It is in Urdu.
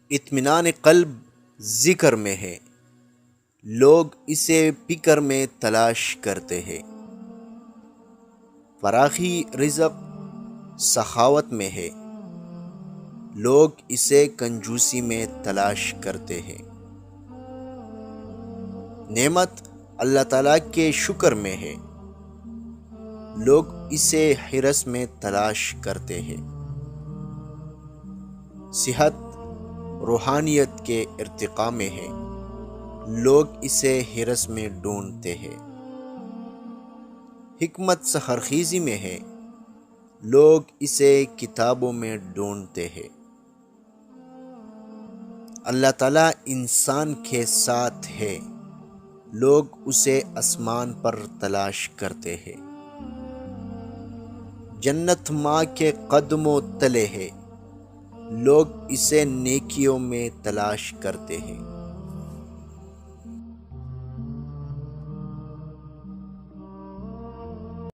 اطمینان قلب ذکر میں ہے، لوگ اسے فکر میں تلاش کرتے ہیں۔ فراخی رزق سخاوت میں ہے، لوگ اسے کنجوسی میں تلاش کرتے ہیں۔ نعمت اللہ تعالیٰ کے شکر میں ہے، لوگ اسے حرص میں تلاش کرتے ہیں۔ صحت روحانیت کے ارتقاء میں ہے، لوگ اسے حرص میں ڈھونڈتے ہیں۔ حکمت سحرخیزی میں ہے، لوگ اسے کتابوں میں ڈھونڈتے ہیں۔ اللہ تعالیٰ انسان کے ساتھ ہے، لوگ اسے آسمان پر تلاش کرتے ہیں۔ جنت ماں کے قدموں تلے ہے، لوگ اسے نیکیوں میں تلاش کرتے ہیں۔